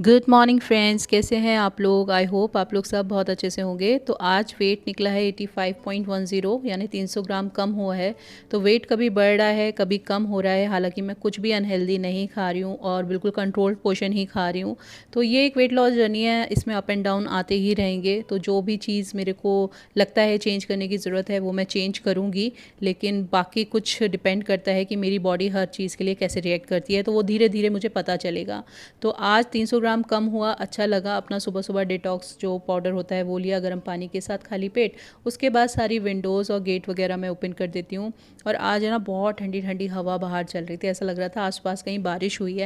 Good morning friends, कैसे हैं आप लोग। आई होप आप लोग सब बहुत अच्छे से होंगे। तो आज वेट निकला है 85.10 यानी 300 ग्राम कम हुआ है। तो वेट कभी बढ़ रहा है कभी कम हो रहा है। हालांकि मैं कुछ भी अनहेल्दी नहीं खा रही हूँ और बिल्कुल कंट्रोल्ड पोर्शन ही खा रही हूँ। तो ये एक वेट लॉस जर्नी है, इसमें अप एंड डाउन आते ही रहेंगे। तो जो भी चीज़ मेरे को लगता है चेंज करने की ज़रूरत है वो मैं चेंज करूँगी, लेकिन बाकी कुछ डिपेंड करता है कि मेरी बॉडी हर चीज़ के लिए कैसे रिएक्ट करती है। तो वो धीरे धीरे मुझे पता चलेगा। तो आज 300 ग्राम कम हुआ, अच्छा लगा। अपना सुबह सुबह डिटॉक्स जो पाउडर होता है वो लिया गर्म पानी के साथ खाली पेट। उसके बाद सारी विंडोज़ और गेट वगैरह मैं ओपन कर देती हूँ। और आज है ना बहुत ठंडी ठंडी हवा बाहर चल रही थी, ऐसा लग रहा था आसपास कहीं बारिश हुई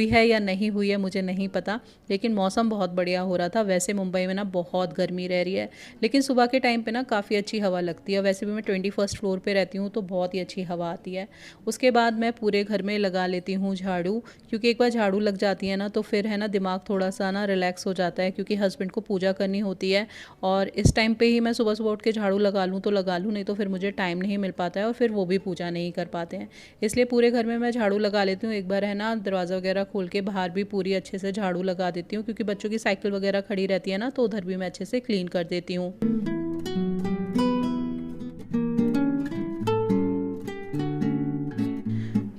है या नहीं हुई है मुझे नहीं पता, लेकिन मौसम बहुत बढ़िया हो रहा था। वैसे मुंबई में ना बहुत गर्मी रह रही है, लेकिन सुबह के टाइम पे ना काफ़ी अच्छी हवा लगती है। वैसे भी मैं 21st फ्लोर पे रहती हूँ तो बहुत ही अच्छी हवा आती है। उसके बाद मैं पूरे घर में लगा लेती हूँ झाड़ू, क्योंकि एक बार झाड़ू लग जाती है ना तो फिर है ना दिमाग थोड़ा सा ना रिलैक्स हो जाता है, क्योंकि हस्बैंड को पूजा करनी होती है। और इस टाइम पे ही मैं सुबह सुबह उठ के झाड़ू लगा लूँ तो लगा लूँ, नहीं तो फिर मुझे टाइम नहीं मिल पाता है और फिर वो भी पूजा नहीं कर पाते हैं। इसलिए पूरे घर में मैं झाड़ू लगा लेती हूँ। एक बार है ना दरवाज़ा वगैरह खोल के बाहर भी पूरी अच्छे से झाड़ू लगा देती हूँ, क्योंकि बच्चों की साइकिल वगैरह खड़ी रहती है ना तो उधर भी मैं अच्छे से क्लीन कर देती हूँ।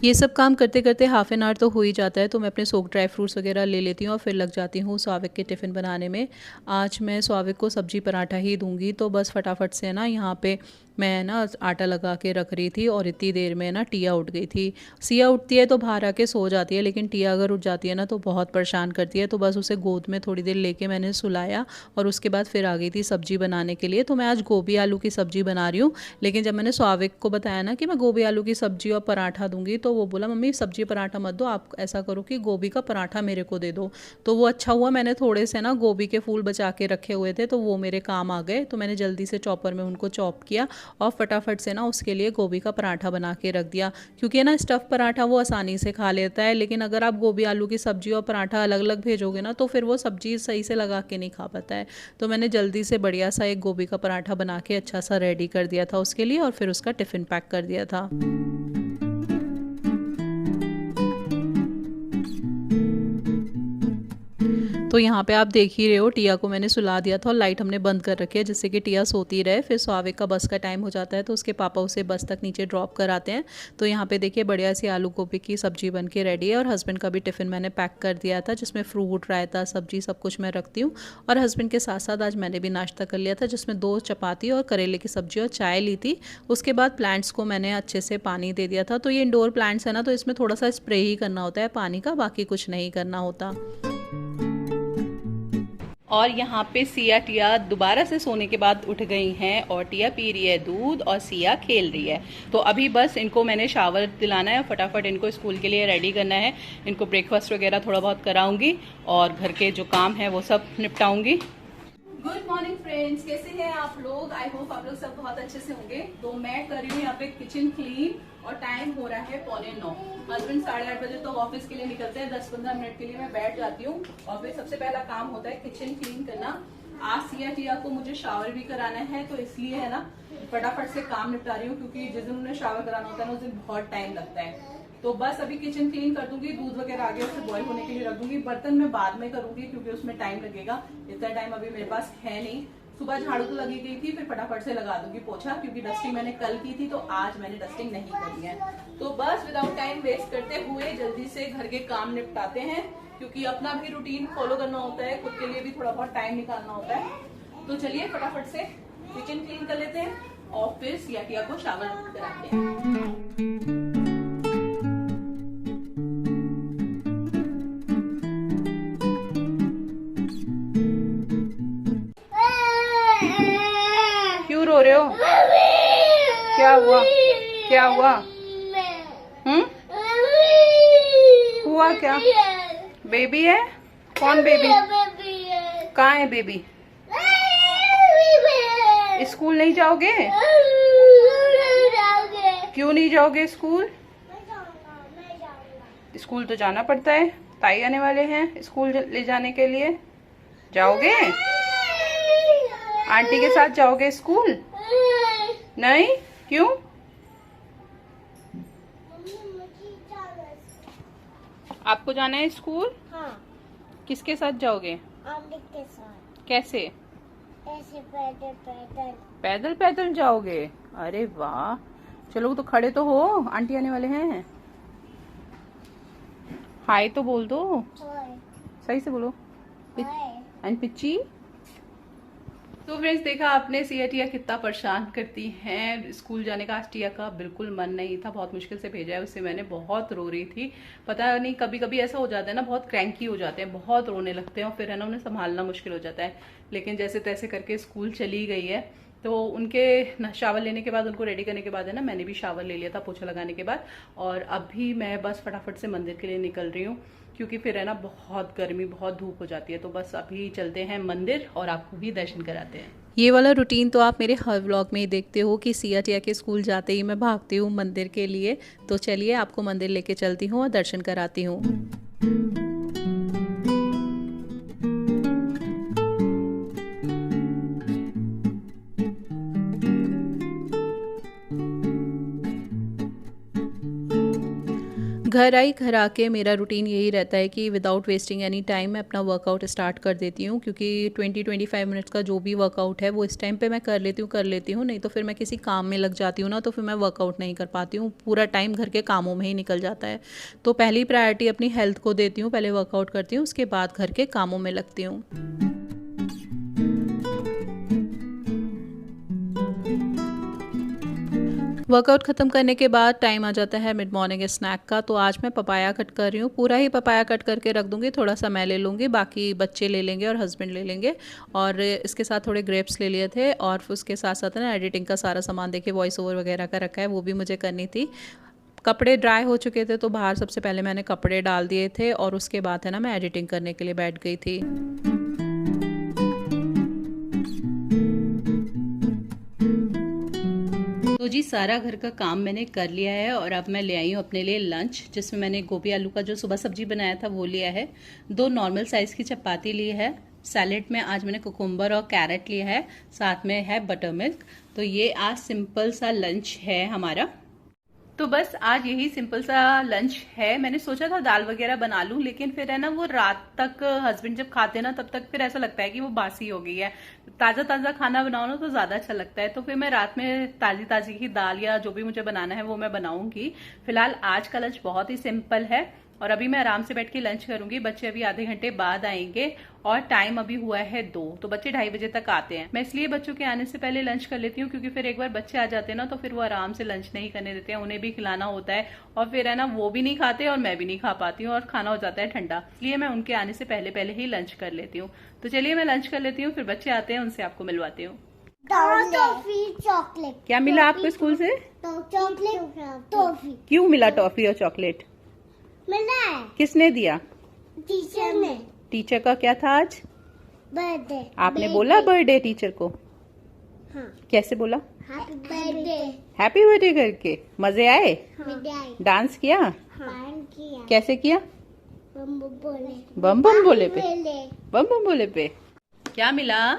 ये सब काम करते करते हाफ़ एन आवर तो हो ही जाता है। तो मैं अपने सोक ड्राई फ्रूट्स वगैरह ले लेती हूँ और फिर लग जाती हूँ स्वाविक के टिफ़िन बनाने में। आज मैं स्वाविक को सब्जी पराठा ही दूंगी, तो बस फटाफट से ना यहाँ पे मैं ना आटा लगा के रख रही थी और इतनी देर में ना टिया उठ गई थी। सिया उठती है तो बाहर आके सो जाती है, लेकिन टिया अगर उठ जाती है ना तो बहुत परेशान करती है। तो बस उसे गोद में थोड़ी देर लेके मैंने सुलाया और उसके बाद फिर आ गई थी सब्जी बनाने के लिए। तो मैं आज गोभी आलू की सब्जी बना रही हूँ, लेकिन जब मैंने स्वाविक को बताया ना कि मैं गोभी आलू की सब्जी और पराठा दूंगी तो वो बोला मम्मी सब्जी पराठा मत दो, आप ऐसा करो कि गोभी का पराठा मेरे को दे दो। तो वो अच्छा हुआ, मैंने थोड़े से ना गोभी के फूल बचा के रखे हुए थे तो वो मेरे काम आ गए। तो मैंने जल्दी से चॉपर में उनको चॉप किया और फटाफट से ना उसके लिए गोभी का पराठा बना के रख दिया, क्योंकि ना स्टफ़ पराठा वो आसानी से खा लेता है। लेकिन अगर आप गोभी आलू की सब्जी और पराठा अलग अलग भेजोगे ना तो फिर वो सब्जी सही से लगा के नहीं खा पाता है। तो मैंने जल्दी से बढ़िया सा एक गोभी का पराठा बना के अच्छा सा रेडी कर दिया था उसके लिए और फिर उसका टिफ़िन पैक कर दिया था। तो यहाँ पे आप देख ही रहे हो टिया को मैंने सुला दिया था और लाइट हमने बंद कर रखी है जिससे कि टिया सोती रहे। फिर स्वाविक का बस का टाइम हो जाता है तो उसके पापा उसे बस तक नीचे ड्रॉप कराते हैं। तो यहाँ पे देखिए बढ़िया सी आलू गोभी की सब्जी बन के रेडी है और हस्बैंड का भी टिफ़िन मैंने पैक कर दिया था, जिसमें फ्रूट रायता सब्जी सब कुछ मैं रखती हूँ। और हस्बैंड के साथ साथ आज मैंने भी नाश्ता कर लिया था, जिसमें 2 चपाती और करेले की सब्जी और चाय ली थी। उसके बाद प्लांट्स को मैंने अच्छे से पानी दे दिया था। तो ये इंडोर प्लांट्स है ना तो इसमें थोड़ा सा स्प्रे ही करना होता है पानी का, बाकी कुछ नहीं करना होता। और यहाँ पे सिया टिया दोबारा से सोने के बाद उठ गई हैं और टिया पी रही है दूध और सिया खेल रही है। तो अभी बस इनको मैंने शावर दिलाना है, फटाफट इनको स्कूल के लिए रेडी करना है। इनको ब्रेकफास्ट वगैरह थोड़ा बहुत कराऊंगी और घर के जो काम है वो सब निपटाऊंगी। गुड मॉर्निंग फ्रेंड्स, कैसे हैं आप लोग। आई होप आप लोग सब बहुत अच्छे से होंगे। तो मैं कर रही हूँ यहाँ पे किचन क्लीन और टाइम हो रहा है 8:45। हस्बैंड 8:30 बजे तो ऑफिस के लिए निकलते हैं, 10-15 मिनट के लिए मैं बैठ जाती हूँ और फिर सबसे पहला काम होता है किचन क्लीन करना। आज सिया टिया को मुझे शावर भी कराना है तो इसलिए है ना फटाफट से काम निपटा रही हूँ, क्योंकि जिस दिन उन्हें शावर कराना होता है ना उस दिन बहुत टाइम लगता है। तो बस अभी किचन क्लीन कर दूंगी, दूध वगैरह आगे उसे बॉईल होने के लिए रख दूंगी। बर्तन में बाद में करूंगी क्योंकि उसमें टाइम लगेगा, इतना टाइम अभी मेरे पास है नहीं। सुबह झाड़ू तो लगी गई थी, फिर फटाफट से लगा दूंगी पोछा, क्योंकि डस्टिंग मैंने कल की थी तो आज मैंने डस्टिंग नहीं करी है। तो बस विदाउट टाइम वेस्ट करते हुए जल्दी से घर के काम निपटाते हैं, क्योंकि अपना भी रूटीन फॉलो करना होता है, खुद के लिए भी थोड़ा बहुत टाइम निकालना होता है। तो चलिए फटाफट से किचन क्लीन कर लेते हैं और फिर सिया टिया को शावर कराते हैं। क्यों रो रहे हो, क्या हुआ, क्या हुआ? हुआ क्या? बेबी है? कौन बेबी? कहाँ है बेबी? स्कूल नहीं जाओगे? क्यों नहीं जाओगे स्कूल? स्कूल तो जाना पड़ता है, ताई आने वाले हैं स्कूल ले जाने के लिए। जाओगे? आंटी के साथ जाओगे स्कूल? नहीं, क्यों? आपको जाना है स्कूल? हाँ। किसके साथ जाओगे? आंटी के साथ। कैसे? ऐसे पैदल पैदल। पैदल पैदल जाओगे? अरे वाह, चलो तो खड़े तो हो, आंटी आने वाले हैं। हाय तो बोल दो, हाय सही से बोलो। हाय। एंड पिच्ची। तो फ्रेंड्स देखा आपने, सिया टिया कितना परेशान करती हैं। स्कूल जाने का आज टिया का बिल्कुल मन नहीं था, बहुत मुश्किल से भेजा है उसे मैंने, बहुत रो रही थी। पता नहीं कभी कभी ऐसा हो जाता है ना, बहुत क्रैंकी हो जाते हैं, बहुत रोने लगते हैं और फिर है ना उन्हें संभालना मुश्किल हो जाता है। लेकिन जैसे तैसे करके स्कूल चली गई है। तो उनके शावर लेने के बाद, उनको रेडी करने के बाद है ना, मैंने भी शावर ले लिया था पोछा लगाने के बाद। और अभी मैं बस फटाफट से मंदिर के लिए निकल रही हूँ, क्योंकि फिर है ना बहुत गर्मी, बहुत धूप हो जाती है। तो बस अभी चलते हैं मंदिर और आपको भी दर्शन कराते हैं। ये वाला रूटीन तो आप मेरे हर व्लॉग में ही देखते हो कि सिया टिया के स्कूल जाते ही मैं भागती हूँ मंदिर के लिए। तो चलिए आपको मंदिर लेके चलती हूँ और दर्शन कराती हूँ। घर आई, घर आके मेरा रूटीन यही रहता है कि विदाउट वेस्टिंग एनी टाइम मैं अपना वर्कआउट स्टार्ट कर देती हूँ, क्योंकि 20-25 मिनट्स का जो भी वर्कआउट है वो इस टाइम पे मैं कर लेती हूँ। नहीं तो फिर मैं किसी काम में लग जाती हूँ ना, तो फिर मैं वर्कआउट नहीं कर पाती हूँ, पूरा टाइम घर के कामों में ही निकल जाता है। तो पहली प्रायोरिटी अपनी हेल्थ को देती हूँ, पहले वर्कआउट करती हूँ, उसके बाद घर के कामों में लगती हूँ। वर्कआउट ख़त्म करने के बाद टाइम आ जाता है मिड मॉर्निंग स्नैक का। तो आज मैं पपाया कट कर रही हूँ, पूरा ही पपाया कट करके रख दूँगी, थोड़ा सा मैं ले लूँगी, बाकी बच्चे ले लेंगे और हस्बैंड ले लेंगे। और इसके साथ थोड़े ग्रेप्स ले लिए थे, और उसके साथ साथ ना एडिटिंग का सारा सामान, देखिए वॉइस ओवर वगैरह का रखा है, वो भी मुझे करनी थी। कपड़े ड्राई हो चुके थे तो बाहर सबसे पहले मैंने कपड़े डाल दिए थे, और उसके बाद है ना मैं एडिटिंग करने के लिए बैठ गई थी। तो जी सारा घर का काम मैंने कर लिया है, और अब मैं ले आई हूँ अपने लिए लंच, जिसमें मैंने गोभी आलू का जो सुबह सब्जी बनाया था वो लिया है, 2 नॉर्मल साइज की चपाती ली है, सैलेड में आज मैंने कुकुम्बर और कैरेट लिया है, साथ में है बटर मिल्क। तो ये आज सिंपल सा लंच है हमारा। तो बस आज यही सिंपल सा लंच है। मैंने सोचा था दाल वगैरह बना लूं, लेकिन फिर है ना वो रात तक हस्बैंड जब खाते हैं ना, तब तक फिर ऐसा लगता है कि वो बासी हो गई है। ताजा ताजा खाना बनाओ ना तो ज्यादा अच्छा लगता है। तो फिर मैं रात में ताजी ताजी की दाल या जो भी मुझे बनाना है वो मैं बनाऊंगी। फिलहाल आज का लंच बहुत ही सिंपल है, और अभी मैं आराम से बैठ के लंच करूंगी। बच्चे अभी आधे घंटे बाद आएंगे, और टाइम अभी हुआ है 2, तो बच्चे 2:30 बजे तक आते हैं। मैं इसलिए बच्चों के आने से पहले लंच कर लेती हूँ, क्योंकि फिर एक बार बच्चे आ जाते हैं ना तो फिर वो आराम से लंच नहीं करने देते हैं, उन्हें भी खिलाना होता है, और फिर है ना वो भी नहीं खाते और मैं भी नहीं खा पाती हूँ, और खाना हो जाता है ठंडा। इसलिए मैं उनके आने से पहले पहले ही लंच कर लेती हूँ। तो चलिए मैं लंच कर लेती हूँ, फिर बच्चे आते हैं, उनसे आपको मिलवाती हूँ। Toffee chocolate. क्या मिला आपको स्कूल से? Chocolate toffee. क्यों मिला टॉफी और चॉकलेट? मिला है। किसने दिया? टीचर ने। टीचर का क्या था आज? बर्थडे। आपने बोला बर्थडे टीचर को? हाँ। कैसे बोला? Happy birthday. हैप्पी बर्थडे करके मजे आए? हाँ। डांस किया? हाँ। किया। कैसे किया? बम बोले। बम बम बोले पे? बम बम बोले पे। क्या मिला?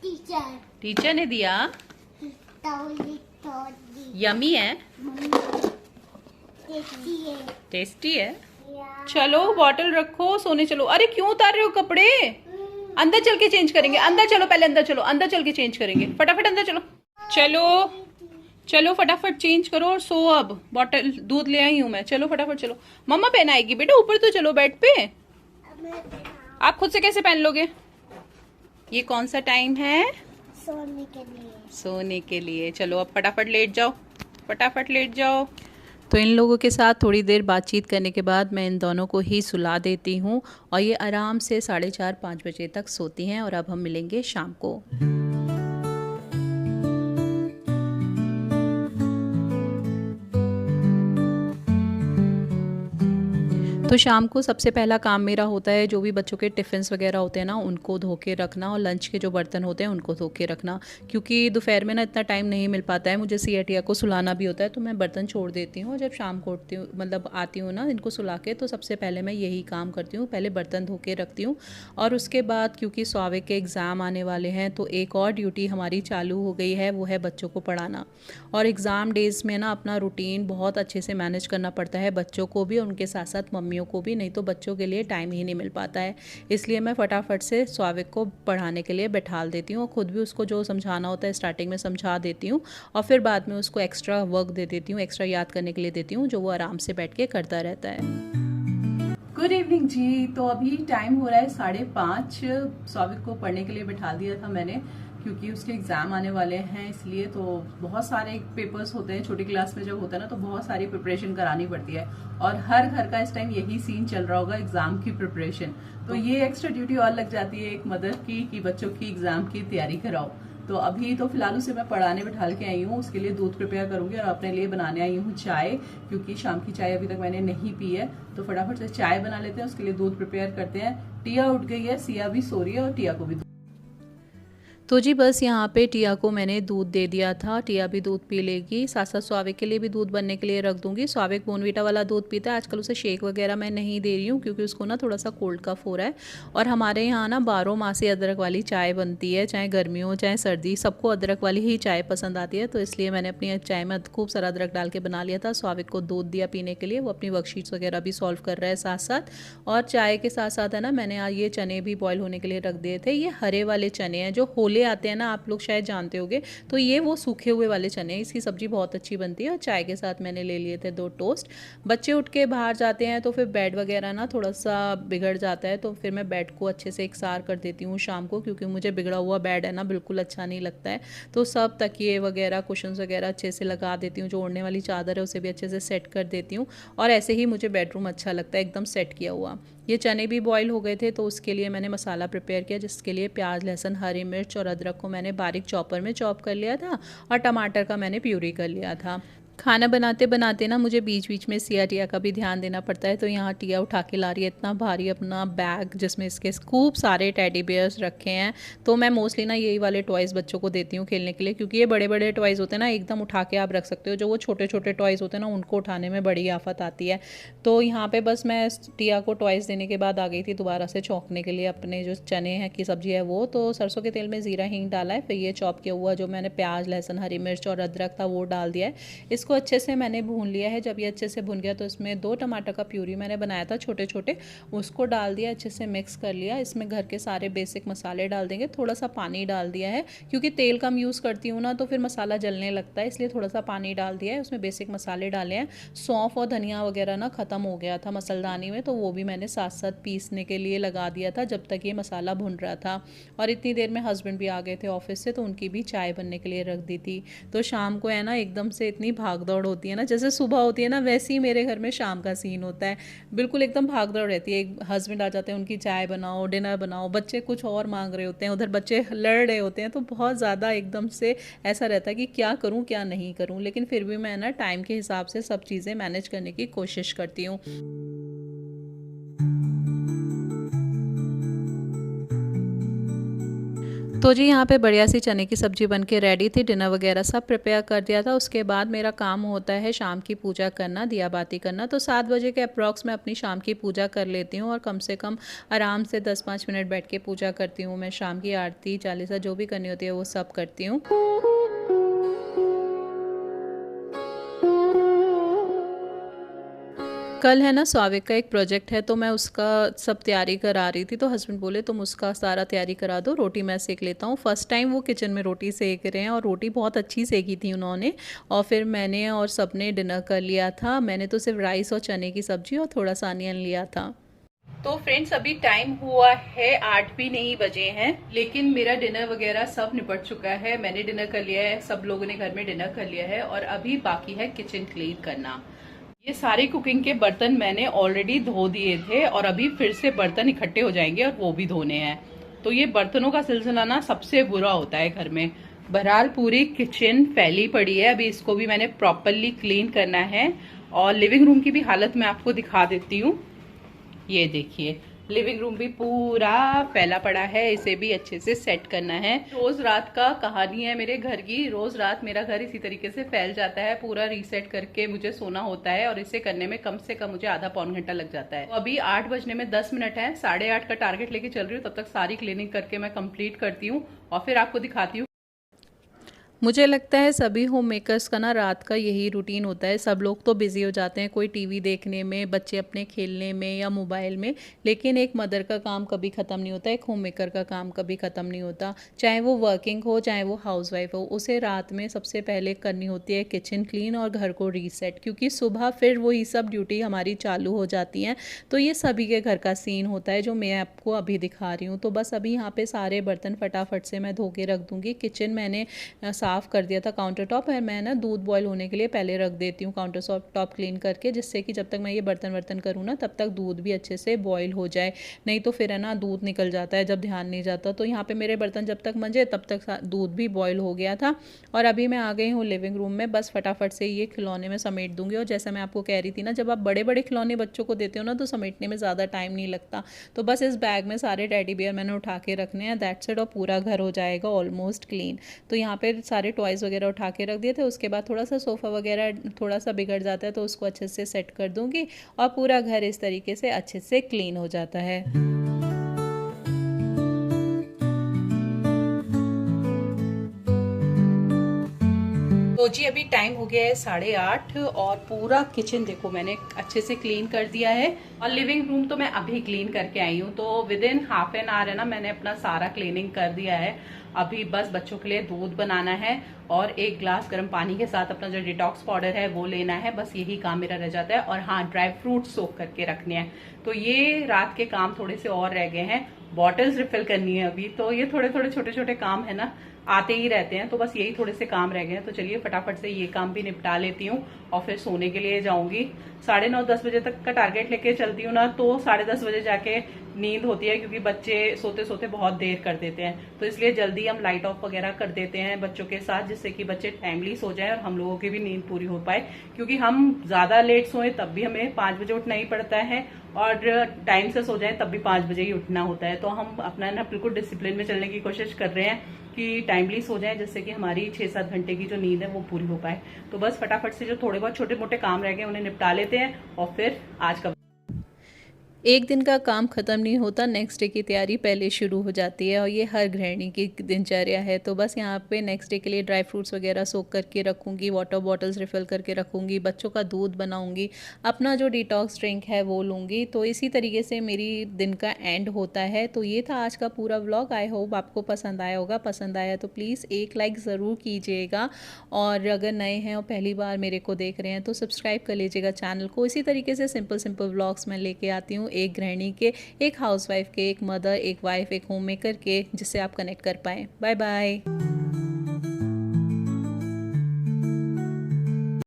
टीचर। टीचर ने दिया। यमी है? टेस्टी है। चलो बॉटल रखो, सोने चलो। अरे क्यों उतार रहे हो कपड़े? अंदर चल के चेंज करेंगे। अंदर चलो, पहले अंदर चलो, अंदर चल के चेंज करेंगे। फटाफट अंदर चलो, चलो चलो फटाफट चेंज करो और सो। अब बॉटल दूध ले आई हूँ मैं, चलो फटाफट चलो। मम्मा पहनाएगी बेटा, ऊपर तो चलो बेड पे। आप खुद से कैसे पहन लोगे? ये कौन सा टाइम है? सोने के लिए। सोने के लिए। चलो अब फटाफट लेट जाओ, फटाफट लेट जाओ। तो इन लोगों के साथ थोड़ी देर बातचीत करने के बाद मैं इन दोनों को ही सुला देती हूँ, और ये आराम से 4:30-5 बजे तक सोती हैं। और अब हम मिलेंगे शाम को। तो शाम को सबसे पहला काम मेरा होता है, जो भी बच्चों के टिफ़िन्स वगैरह होते हैं ना उनको धो के रखना, और लंच के जो बर्तन होते हैं उनको धो के रखना, क्योंकि दोपहर में ना इतना टाइम नहीं मिल पाता है मुझे। सिया टिया को सुलाना भी होता है, तो मैं बर्तन छोड़ देती हूँ। जब शाम को उठती हूँ, मतलब आती हूँ ना इनको सुला के, तो सबसे पहले मैं यही काम करती हूँ, पहले बर्तन धो के रखती हूँ। और उसके बाद क्योंकि स्वावे के एग्ज़ाम आने वाले हैं, तो एक और ड्यूटी हमारी चालू हो गई है, वो है बच्चों को पढ़ाना। और एग्ज़ाम डेज़ में ना अपना रूटीन बहुत अच्छे से मैनेज करना पड़ता है, बच्चों को भी और उनके साथ साथ मम्मियों मम्मियों को भी, नहीं तो बच्चों के लिए टाइम ही नहीं मिल पाता है। इसलिए मैं फटाफट से स्वाविक को पढ़ाने के लिए बैठाल देती हूँ और ख़ुद भी उसको जो समझाना होता है स्टार्टिंग में समझा देती हूँ और फिर बाद में उसको एक्स्ट्रा वर्क दे देती हूँ, एक्स्ट्रा याद करने के लिए देती हूँ, जो वो आराम से बैठ के करता रहता है। गुड इवनिंग जी। तो अभी टाइम हो रहा है 5:30। स्वाविक को पढ़ने के लिए बैठा दिया था मैंने, क्योंकि उसके एग्जाम आने वाले हैं, इसलिए तो बहुत सारे पेपर्स होते हैं। छोटी क्लास में जब होता है ना तो बहुत सारी प्रिपरेशन करानी पड़ती है और हर घर का इस टाइम यही सीन चल रहा होगा, एग्जाम की प्रिपरेशन। तो ये एक्स्ट्रा ड्यूटी और लग जाती है एक मदर की कि बच्चों की एग्जाम की तैयारी कराओ। तो अभी तो फिलहाल उसे मैं पढ़ाने बैठाल के आई हूँ, उसके लिए दूध प्रिपेयर करूंगी और अपने लिए बनाने आई हूँ चाय, क्योंकि शाम की चाय अभी तक मैंने नहीं पी है। तो फटाफट से चाय बना लेते हैं, उसके लिए दूध प्रिपेयर करते हैं। टिया उठ गई है, सिया भी सो रही है और टिया को भी। तो जी बस यहाँ पे टिया को मैंने दूध दे दिया था, टिया भी दूध पी लेगी। साथ साथ स्वाविक के लिए भी दूध बनने के लिए रख दूंगी। स्वाविक बोर्नवीटा वाला दूध पीता है आजकल, उसे शेक वगैरह मैं नहीं दे रही हूँ क्योंकि उसको ना थोड़ा सा कोल्ड कफ हो रहा है। और हमारे यहाँ ना 12 माह से अदरक वाली चाय बनती है, चाहे गर्मी हो चाहे सर्दी, सबको अदरक वाली ही चाय पसंद आती है। तो इसलिए मैंने अपनी चाय में खूब सारा अदरक डाल के बना लिया था। स्वाविक को दूध दिया पीने के लिए, वो अपनी वर्कशीट्स वगैरह भी सॉल्व कर रहा है साथ साथ। और चाय के साथ साथ है ना, मैंने आज ये चने भी बॉयल होने के लिए रख दिए थे। ये हरे वाले चने हैं जो होले आते हैं ना, आप लोग शायद जानते होंगे। तो ये वो सूखे हुए वाले चने हैं, इसकी सब्जी बहुत अच्छी बनती है। और चाय के साथ मैंने ले लिए थे 2 टोस्ट। बच्चे उठ के बाहर जाते हैं तो फिर बेड वगैरह ना थोड़ा सा बिगड़ जाता है, तो फिर मैं बेड को अच्छे से एकसार कर देती हूँ शाम को, क्योंकि मुझे बिगड़ा हुआ बेड है ना बिल्कुल अच्छा नहीं लगता है। तो सब तकिए वगैरह कुशन्स वगैरह अच्छे से लगा देती हूँ, जो ओढ़ने वाली चादर है उसे भी अच्छे से सेट कर देती हूँ। और ऐसे ही मुझे बेडरूम अच्छा लगता है, एकदम सेट किया हुआ। ये चने भी बॉईल हो गए थे, तो उसके लिए मैंने मसाला प्रिपेयर किया, जिसके लिए प्याज, लहसुन, हरी मिर्च और अदरक को मैंने बारीक चॉपर में चॉप कर लिया था और टमाटर का मैंने प्यूरी कर लिया था। खाना बनाते बनाते ना मुझे बीच बीच में सिया टिया का भी ध्यान देना पड़ता है। तो यहाँ टिया उठा के ला रही है इतना भारी अपना बैग, जिसमें इसके खूब सारे टेडी बियर्स रखे हैं। तो मैं मोस्टली ना यही वाले टॉयज़ बच्चों को देती हूँ खेलने के लिए, क्योंकि ये बड़े बड़े टॉयज़ होते हैं ना, एकदम उठा के आप रख सकते हो। जो वो छोटे छोटे टॉयज़ होते हैं ना, उनको उठाने में बड़ी आफत आती है। तो यहाँ पे बस मैं टिया को टॉयज़ देने के बाद आ गई थी दोबारा से चौंकने के लिए अपने जो चने हैं की सब्जी है वो। तो सरसों के तेल में ज़ीरा हींग डाला है, फिर ये चॉप किया हुआ जो मैंने प्याज, लहसुन, हरी मिर्च और अदरक था वो डाल दिया है। इसको अच्छे से मैंने भून लिया है। जब ये अच्छे से भुन गया तो इसमें 2 टमाटर का प्यूरी मैंने बनाया था छोटे छोटे, उसको डाल दिया, अच्छे से मिक्स कर लिया। इसमें घर के सारे बेसिक मसाले डाल देंगे, थोड़ा सा पानी डाल दिया है, क्योंकि तेल कम यूज़ करती हूँ ना तो फिर मसाला जलने लगता है, इसलिए थोड़ा सा पानी डाल दिया है। उसमें बेसिक मसाले डाले हैं। सौंफ और धनिया वगैरह ना ख़त्म हो गया था मसलदानी में, तो वो भी मैंने साथ साथ पीसने के लिए लगा दिया था जब तक ये मसाला भुन रहा था। और इतनी देर में हस्बैंड भी आ गए थे ऑफिस से, तो उनकी भी चाय बनने के लिए रख दी थी। तो शाम को है ना एकदम से इतनी भाग दौड़ होती है ना, जैसे सुबह होती है ना वैसे ही मेरे घर में शाम का सीन होता है। बिल्कुल एकदम भाग दौड़ रहती है। हस्बैंड आ जाते हैं, उनकी चाय बनाओ, डिनर बनाओ, बच्चे कुछ और मांग रहे होते हैं, उधर बच्चे लड़ रहे होते हैं, तो बहुत ज़्यादा एकदम से ऐसा रहता है कि क्या करूं क्या नहीं करूं। लेकिन फिर भी मैं ना टाइम के हिसाब से सब चीज़ें मैनेज करने की कोशिश करती हूँ। तो जी यहाँ पे बढ़िया सी चने की सब्ज़ी बन के रेडी थी, डिनर वगैरह सब प्रिपेयर कर दिया था। उसके बाद मेरा काम होता है शाम की पूजा करना, दिया बाती करना। तो 7 बजे के अप्रॉक्स मैं अपनी शाम की पूजा कर लेती हूँ और कम से कम आराम से 10-5 मिनट बैठ के पूजा करती हूँ। मैं शाम की आरती, चालीसा जो भी करनी होती है वो सब करती हूँ। कल है ना स्वाविक का एक प्रोजेक्ट है, तो मैं उसका सब तैयारी करा रही थी। तो हस्बैंड बोले तुम उसका सारा तैयारी करा दो, रोटी मैं सेक लेता हूँ। फर्स्ट टाइम वो किचन में रोटी सेक रहे हैं और रोटी बहुत अच्छी सेकी थी उन्होंने। और फिर मैंने और सबने डिनर कर लिया था। मैंने तो सिर्फ राइस और चने की सब्जी और थोड़ा सा अनियन लिया था। तो फ्रेंड्स अभी टाइम हुआ है 8 भी नहीं बजे हैं, लेकिन मेरा डिनर वगैरह सब निपट चुका है। मैंने डिनर कर लिया है, सब लोगों ने घर में डिनर कर लिया है और अभी बाकी है किचन क्लीन करना। ये सारे कुकिंग के बर्तन मैंने ऑलरेडी धो दिए थे और अभी फिर से बर्तन इकट्ठे हो जाएंगे और वो भी धोने हैं। तो ये बर्तनों का सिलसिला ना सबसे बुरा होता है घर में। बहरहाल पूरी किचन फैली पड़ी है, अभी इसको भी मैंने प्रॉपरली क्लीन करना है। और लिविंग रूम की भी हालत मैं आपको दिखा देती हूँ। ये देखिए लिविंग रूम भी पूरा फैला पड़ा है, इसे भी अच्छे से सेट करना है। रोज रात का कहानी है मेरे घर की, रोज रात मेरा घर इसी तरीके से फैल जाता है। पूरा रीसेट करके मुझे सोना होता है और इसे करने में कम से कम मुझे आधा पौन घंटा लग जाता है। तो अभी 8 बजने में 10 मिनट है, 8:30 का टारगेट लेके चल रही हूँ। तब तक सारी क्लीनिंग करके मैं कंप्लीट करती हूँ और फिर आपको दिखाती हूँ। मुझे लगता है सभी होम मेकर्स का ना रात का यही रूटीन होता है। सब लोग तो बिज़ी हो जाते हैं, कोई टीवी देखने में, बच्चे अपने खेलने में या मोबाइल में, लेकिन एक मदर का काम कभी ख़त्म नहीं होता, एक होम मेकर का काम कभी ख़त्म नहीं होता। चाहे वो वर्किंग हो, चाहे वो हाउसवाइफ हो, उसे रात में सबसे पहले करनी होती है किचन क्लीन और घर को रीसेट, क्योंकि सुबह फिर वही सब ड्यूटी हमारी चालू हो जाती हैं। तो ये सभी के घर का सीन होता है जो मैं आपको अभी दिखा रही हूँ। तो बस अभी यहाँ पे सारे बर्तन फटाफट से मैं धो के रख दूँगी। किचन मैंने साफ़ कर दिया था, काउंटर टॉप है, मैं ना दूध बॉयल होने के लिए पहले रख देती हूँ काउंटर टॉप क्लीन करके, जिससे कि जब तक मैं ये बर्तन वर्तन करूँ ना तब तक दूध भी अच्छे से बॉयल हो जाए। नहीं तो फिर है ना दूध निकल जाता है जब ध्यान नहीं जाता। तो यहाँ पे मेरे बर्तन जब तक मंजे तब तक दूध भी बॉयल हो गया था। और अभी मैं आ गई हूँ लिविंग रूम में, बस फटाफट से ये खिलौने में समेट दूंगी। और जैसा मैं आपको कह रही थी ना, जब आप बड़े बड़े खिलौने बच्चों को देते हो ना तो समेटने में ज़्यादा टाइम नहीं लगता। तो बस इस बैग में सारे टेडी बियर मैंने उठा के रखने हैं, दैट्स इट, और पूरा घर हो जाएगा ऑलमोस्ट क्लीन। तो यहाँ पे सारे टॉयज़ वगैरह उठा के रख दिए थे। उसके बाद थोड़ा सा सोफ़ा वगैरह थोड़ा सा बिगड़ जाता है तो उसको अच्छे से सेट कर दूँगी और पूरा घर इस तरीके से अच्छे से क्लीन हो जाता है। तो जी अभी टाइम हो गया है 8:30 और पूरा किचन देखो मैंने अच्छे से क्लीन कर दिया है। और लिविंग रूम तो मैं अभी क्लीन करके आई हूँ, तो with in half an hour है ना मैंने अपना सारा क्लीनिंग कर दिया है। अभी बस बच्चों के लिए दूध बनाना है और 1 ग्लास गर्म पानी के साथ अपना जो डिटॉक्स पाउडर है वो लेना है। बस यही काम मेरा रह जाता है। और हाँ, ड्राई फ्रूट सोक करके रखने हैं। तो ये रात के काम थोड़े से और रह गए हैं। बॉटल्स रिफिल करनी है अभी। तो ये थोड़े थोड़े छोटे छोटे काम है ना, आते ही रहते हैं। तो बस यही थोड़े से काम रह गए हैं। तो चलिए फटाफट से ये काम भी निपटा लेती हूँ और फिर सोने के लिए जाऊंगी। 9:30-10 बजे तक का टारगेट लेके चलती हूँ ना, तो 10:30 बजे जाके नींद होती है, क्योंकि बच्चे सोते सोते बहुत देर कर देते हैं। तो इसलिए जल्दी हम लाइट ऑफ वगैरह कर देते हैं बच्चों के साथ, जिससे कि बच्चे टाइमली सो जाएं और हम लोगों की भी नींद पूरी हो पाए। क्योंकि हम ज्यादा लेट सोए तब भी हमें 5 बजे उठना ही पड़ता है, और टाइम से सो जाए तब भी 5 बजे ही उठना होता है। तो हम अपना ना बिल्कुल डिसिप्लिन में चलने की कोशिश कर रहे हैं कि टाइमली सो जाए, जिससे कि हमारी 6-7 घंटे की जो नींद है वो पूरी हो पाए। तो बस फटाफट से जो थोड़े बहुत छोटे मोटे काम रह गए उन्हें निपटा लेते हैं और फिर आज का एक दिन का काम ख़त्म नहीं होता, नेक्स्ट डे की तैयारी पहले शुरू हो जाती है। और ये हर गृहिणी की दिनचर्या है। तो बस यहाँ पे नेक्स्ट डे के लिए ड्राई फ्रूट्स वगैरह सोक करके रखूँगी, वाटर बॉटल्स रिफ़िल करके रखूँगी, बच्चों का दूध बनाऊँगी, अपना जो डिटॉक्स ड्रिंक है वो लूँगी। तो इसी तरीके से मेरी दिन का एंड होता है। तो ये था आज का पूरा व्लॉग। आई होप आपको पसंद आया होगा। पसंद आया तो प्लीज़ एक लाइक ज़रूर कीजिएगा, और अगर नए हैं और पहली बार मेरे को देख रहे हैं तो सब्सक्राइब कर लीजिएगा चैनल को। इसी तरीके से सिंपल सिंपल व्लॉग्स मैं लेके आती हूँ, एक गृहिणी के, एक हाउसवाइफ के, एक मदर, एक वाइफ, एक होम मेकर के, जिससे आप कनेक्ट कर पाएँ। Bye bye.